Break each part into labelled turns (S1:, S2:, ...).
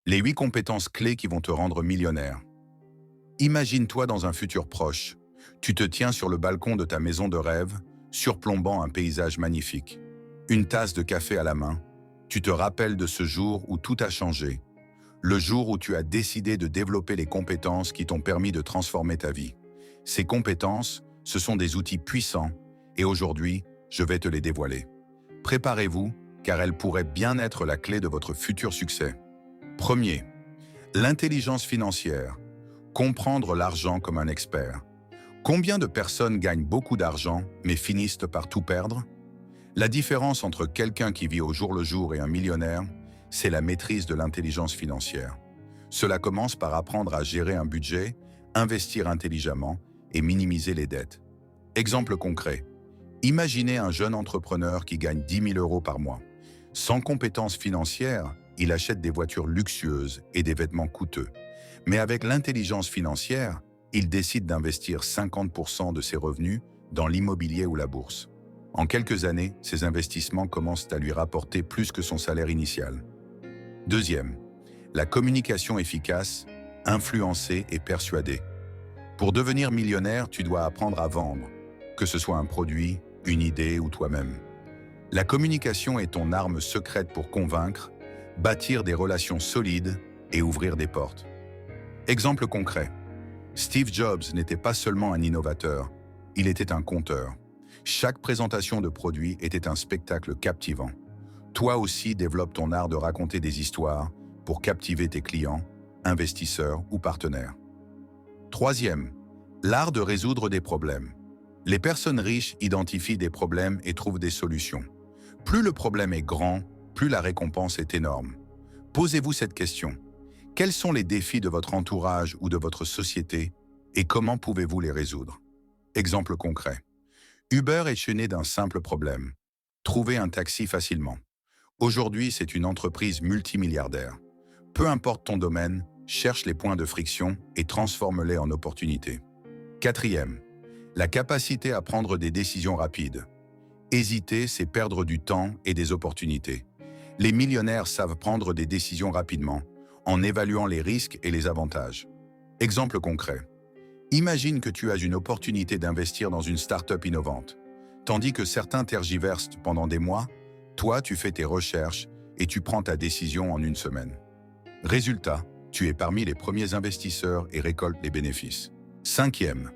S1: Les 8 compétences clés qui vont te rendre millionnaire. Imagine-toi dans un futur proche. Tu te tiens sur le balcon de ta maison de rêve, surplombant un paysage magnifique. Une tasse de café à la main. Tu te rappelles de ce jour où tout a changé. Le jour où tu as décidé de développer les compétences qui t'ont permis de transformer ta vie. Ces compétences, ce sont des outils puissants et aujourd'hui, je vais te les dévoiler. Préparez-vous, car elles pourraient bien être la clé de votre futur succès. Premier, l'intelligence financière. Comprendre l'argent comme un expert. Combien de personnes gagnent beaucoup d'argent mais finissent par tout perdre? La différence entre quelqu'un qui vit au jour le jour et un millionnaire, c'est la maîtrise de l'intelligence financière. Cela commence par apprendre à gérer un budget, investir intelligemment et minimiser les dettes. Exemple concret. Imaginez un jeune entrepreneur qui gagne 10 000 euros par mois. Sans compétences financières, il achète des voitures luxueuses et des vêtements coûteux. Mais avec l'intelligence financière, il décide d'investir 50% de ses revenus dans l'immobilier ou la bourse. En quelques années, ces investissements commencent à lui rapporter plus que son salaire initial. Deuxième, la communication efficace, influencer et persuader. Pour devenir millionnaire, tu dois apprendre à vendre, que ce soit un produit, une idée ou toi-même. La communication est ton arme secrète pour convaincre, bâtir des relations solides et ouvrir des portes. Exemple concret. Steve Jobs n'était pas seulement un innovateur, il était un conteur. Chaque présentation de produit était un spectacle captivant. Toi aussi développe ton art de raconter des histoires pour captiver tes clients, investisseurs ou partenaires. Troisième, l'art de résoudre des problèmes. Les personnes riches identifient des problèmes et trouvent des solutions. Plus le problème est grand, plus la récompense est énorme. Posez-vous cette question. Quels sont les défis de votre entourage ou de votre société et comment pouvez-vous les résoudre? Exemple concret. Uber est né d'un simple problème. Trouver un taxi facilement. Aujourd'hui, c'est une entreprise multimilliardaire. Peu importe ton domaine, cherche les points de friction et transforme-les en opportunités. Quatrième, la capacité à prendre des décisions rapides. Hésiter, c'est perdre du temps et des opportunités. Les millionnaires savent prendre des décisions rapidement, en évaluant les risques et les avantages. Exemple concret. Imagine que tu as une opportunité d'investir dans une start-up innovante. Tandis que certains tergiversent pendant des mois, toi, tu fais tes recherches et tu prends ta décision en une semaine. Résultat, tu es parmi les premiers investisseurs et récoltes les bénéfices. Cinquième,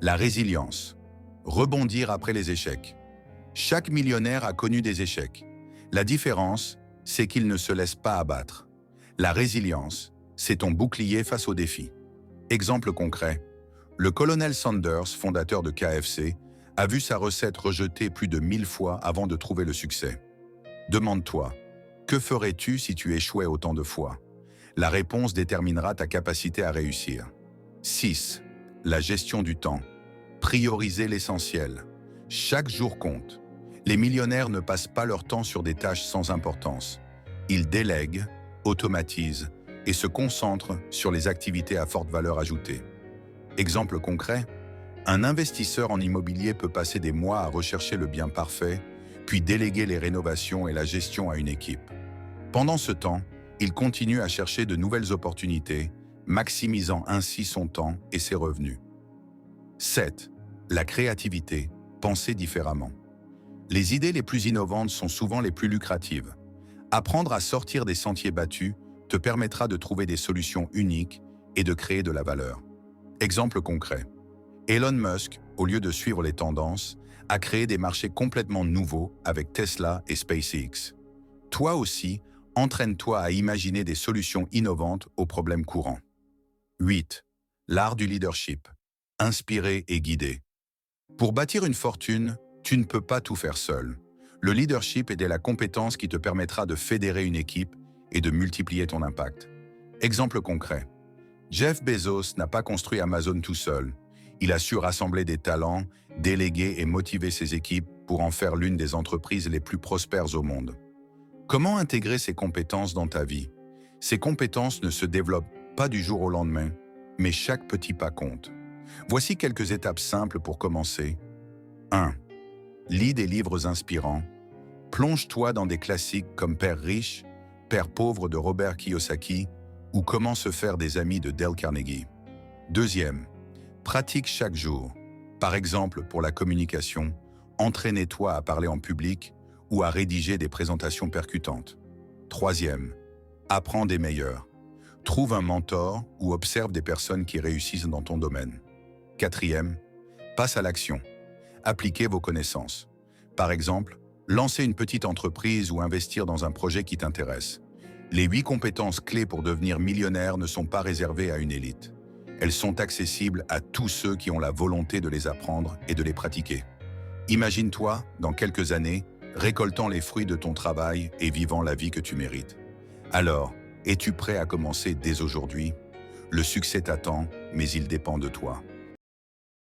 S1: la résilience. Rebondir après les échecs. Chaque millionnaire a connu des échecs. La différence, c'est qu'il ne se laisse pas abattre. La résilience, c'est ton bouclier face aux défis. Exemple concret. Le colonel Sanders, fondateur de KFC, a vu sa recette rejetée plus de 1000 fois avant de trouver le succès. Demande-toi, que ferais-tu si tu échouais autant de fois? La réponse déterminera ta capacité à réussir. 6. La gestion du temps. Prioriser l'essentiel. Chaque jour compte. Les millionnaires ne passent pas leur temps sur des tâches sans importance. Ils délèguent, automatisent et se concentrent sur les activités à forte valeur ajoutée. Exemple concret, un investisseur en immobilier peut passer des mois à rechercher le bien parfait, puis déléguer les rénovations et la gestion à une équipe. Pendant ce temps, il continue à chercher de nouvelles opportunités, maximisant ainsi son temps et ses revenus. 7. La créativité, penser différemment. Les idées les plus innovantes sont souvent les plus lucratives. Apprendre à sortir des sentiers battus te permettra de trouver des solutions uniques et de créer de la valeur. Exemple concret. Elon Musk, au lieu de suivre les tendances, a créé des marchés complètement nouveaux avec Tesla et SpaceX. Toi aussi, entraîne-toi à imaginer des solutions innovantes aux problèmes courants. 8. L'art du leadership. Inspirer et guider. Pour bâtir une fortune, tu ne peux pas tout faire seul. Le leadership est la compétence qui te permettra de fédérer une équipe et de multiplier ton impact. Exemple concret. Jeff Bezos n'a pas construit Amazon tout seul. Il a su rassembler des talents, déléguer et motiver ses équipes pour en faire l'une des entreprises les plus prospères au monde. Comment intégrer ces compétences dans ta vie? Ces compétences ne se développent pas du jour au lendemain, mais chaque petit pas compte. Voici quelques étapes simples pour commencer. 1. Lis des livres inspirants. Plonge-toi dans des classiques comme Père riche, Père pauvre de Robert Kiyosaki ou Comment se faire des amis de Dale Carnegie. Deuxième, pratique chaque jour. Par exemple, pour la communication, entraînez-toi à parler en public ou à rédiger des présentations percutantes. Troisième, apprends des meilleurs. Trouve un mentor ou observe des personnes qui réussissent dans ton domaine. Quatrième, passe à l'action. Appliquez vos connaissances. Par exemple, lancer une petite entreprise ou investir dans un projet qui t'intéresse. Les 8 compétences clés pour devenir millionnaire ne sont pas réservées à une élite. Elles sont accessibles à tous ceux qui ont la volonté de les apprendre et de les pratiquer. Imagine-toi, dans quelques années, récoltant les fruits de ton travail et vivant la vie que tu mérites. Alors, es-tu prêt à commencer dès aujourd'hui? Le succès t'attend, mais il dépend de toi.